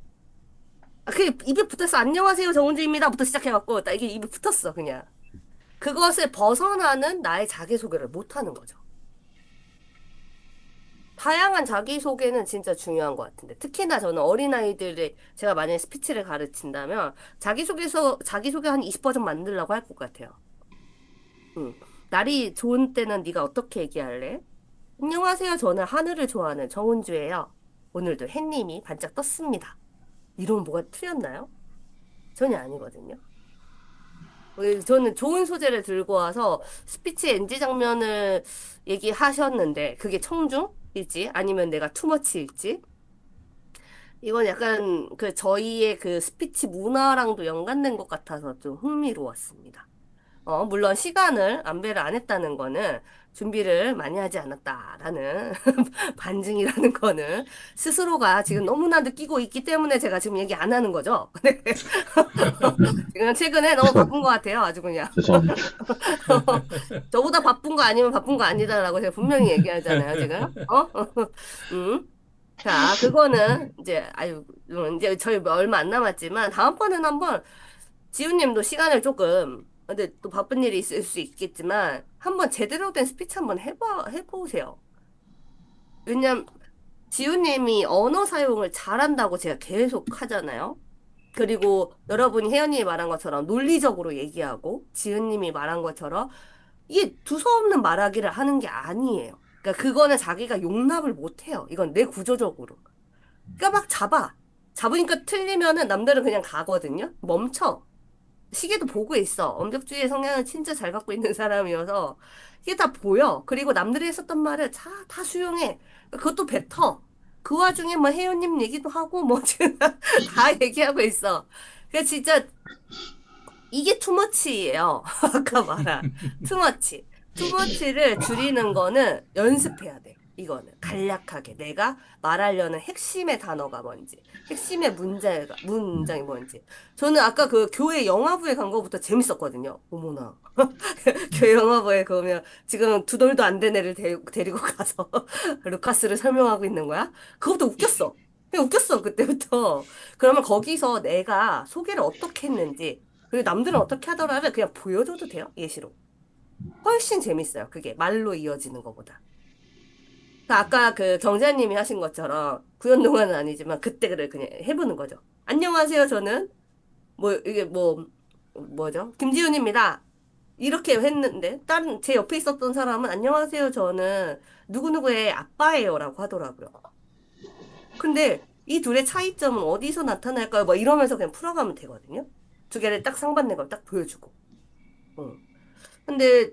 그 입에 붙어서 안녕하세요 정은지입니다부터 시작해갖고 나 이게 입에 붙었어 그냥. 그것을 벗어나는 나의 자기소개를 못하는 거죠. 다양한 자기소개는 진짜 중요한 것 같은데 특히나 저는 어린아이들의 제가 만약에 스피치를 가르친다면 자기소개 한 20버전 만들려고 할 것 같아요. 날이 좋은 때는 네가 어떻게 얘기할래? 안녕하세요. 저는 하늘을 좋아하는 정은주예요. 오늘도 햇님이 반짝 떴습니다. 이러면 뭐가 틀렸나요? 전혀 아니거든요. 저는 좋은 소재를 들고 와서 스피치 NG 장면을 얘기하셨는데 그게 청중일지 아니면 내가 투머치일지 이건 약간 그 저희의 그 스피치 문화랑도 연관된 것 같아서 좀 흥미로웠습니다. 물론 시간을 안배를 안 했다는 거는 준비를 많이 하지 않았다라는 반증이라는 거는 스스로가 지금 너무나 느끼고 있기 때문에 제가 지금 얘기 안 하는 거죠. 네. 지금 최근에 너무 바쁜 것 같아요. 아주 그냥. 죄송합니다. 저보다 바쁜 거 아니면 바쁜 거 아니다라고 제가 분명히 얘기하잖아요. 지금. 자, 그거는 이제 이제 저희 얼마 안 남았지만 다음번에는 한번 지훈님도 시간을 조금 근데 또 바쁜 일이 있을 수 있겠지만 한번 제대로 된 스피치 한번 해보세요. 왜냐면 지훈님이 언어 사용을 잘한다고 제가 계속 하잖아요. 그리고 여러분이 혜연님이 말한 것처럼 논리적으로 얘기하고 지은님이 말한 것처럼 이게 두서없는 말하기를 하는 게 아니에요. 그러니까 그거는 자기가 용납을 못해요. 이건 내 구조적으로. 그러니까 막 잡으니까 틀리면은 남들은 그냥 가거든요. 멈춰. 시계도 보고 있어. 엄격주의 성향을 진짜 잘 갖고 있는 사람이어서 이게 다 보여. 그리고 남들이 했었던 말을 다 수용해. 그것도 뱉어. 그 와중에 뭐 혜연님 얘기도 하고 뭐 지금 다 얘기하고 있어. 그러니까 진짜 이게 투머치예요. 아까 말한 투머치. 투머치를 줄이는 거는 연습해야 돼. 이거는 간략하게 내가 말하려는 핵심의 단어가 뭔지, 핵심의 문장이 뭔지. 저는 아까 그 교회 영화부에 간 거부터 재밌었거든요. 어머나. 교회 영화부에 그러면 지금 두 돌도 안 된 애를 데리고 가서 루카스를 설명하고 있는 거야? 그것도 웃겼어. 그냥 웃겼어, 그때부터. 그러면 거기서 내가 소개를 어떻게 했는지, 그리고 남들은 어떻게 하더라를 그냥 보여줘도 돼요, 예시로. 훨씬 재밌어요, 그게. 말로 이어지는 것보다. 그러니까 아까 그 정자님이 하신 것처럼 구연동화는 아니지만 그때를 그냥 해보는 거죠. 안녕하세요, 저는 뭐 이게 뭐죠? 김지훈입니다. 이렇게 했는데 다른 제 옆에 있었던 사람은 안녕하세요, 저는 누구누구의 아빠예요라고 하더라고요. 근데 이 둘의 차이점은 어디서 나타날까요? 뭐 이러면서 그냥 풀어가면 되거든요. 두 개를 딱 상반된 걸 딱 보여주고. 근데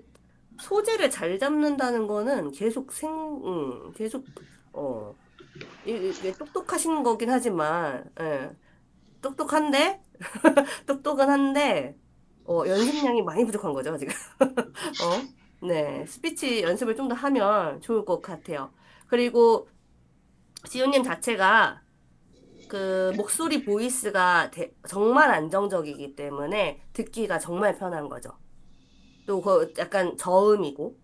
소재를 잘 잡는다는 거는 계속, 어, 이게 똑똑하신 거긴 하지만, 예, 똑똑한데, 똑똑은 한데, 연습량이 많이 부족한 거죠, 지금. 네, 스피치 연습을 좀 더 하면 좋을 것 같아요. 그리고 지훈님 자체가 그 목소리 보이스가 정말 안정적이기 때문에 듣기가 정말 편한 거죠. 또 그 약간 저음이고.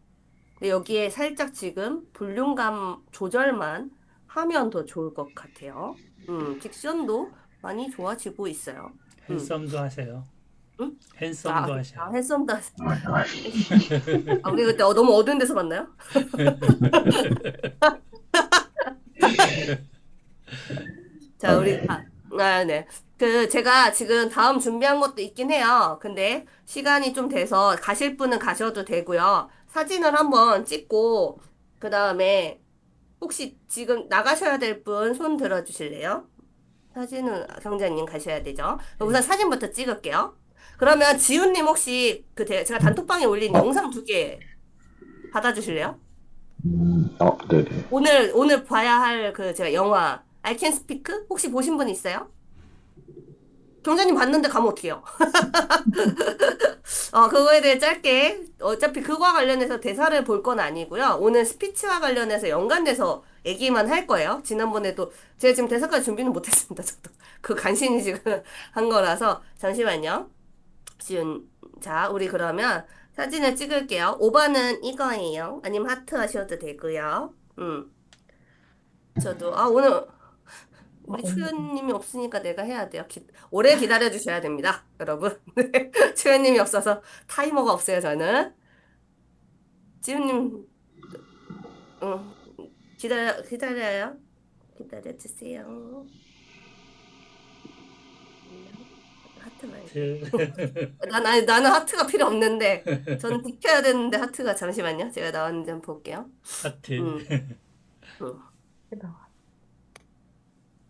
근데 여기에 살짝 지금 볼륨감 조절만 하면 더 좋을 것 같아요. 딕션도 많이 좋아지고 있어요. 핸섬도 하세요. 응? 핸섬도 하셔요. 해썸다. 우리 그때 너무 어두운 데서 봤나요? 자, 네. 제가 지금 다음 준비한 것도 있긴 해요. 근데 시간이 좀 돼서 가실 분은 가셔도 되고요. 사진을 한번 찍고, 그 다음에 혹시 지금 나가셔야 될 분 손 들어주실래요? 사진은 경자님 가셔야 되죠. 우선 사진부터 찍을게요. 그러면 지훈님 혹시 제가 단톡방에 올린 영상 2개 받아주실래요? 네네. 오늘 봐야 할 제가 영화 I Can Speak 혹시 보신 분 있어요? 경자님 봤는데 가면 어떡해요? 그거에 대해 짧게 어차피 그거와 관련해서 대사를 볼 건 아니고요. 오늘 스피치와 관련해서 연관돼서 얘기만 할 거예요. 지난번에도 제가 지금 대사까지 준비는 못했습니다. 저도 그 간신히 지금 한 거라서 잠시만요. 자, 우리 그러면 사진을 찍을게요. 5번은 이거예요. 아니면 하트 하셔도 되고요. 저도 오늘 우리 초연님이 없으니까 내가 해야 돼요. 오래 기다려 주셔야 됩니다, 여러분. 초연님이 없어서 타이머가 없어요, 저는. 지훈님, 기다려요. 기다려 주세요. 하트 말고. 나는 하트가 필요 없는데, 저는 지켜야 되는데, 하트가 잠시만요. 제가 나왔는지 한번 볼게요. 하트. 음. 음. 나와.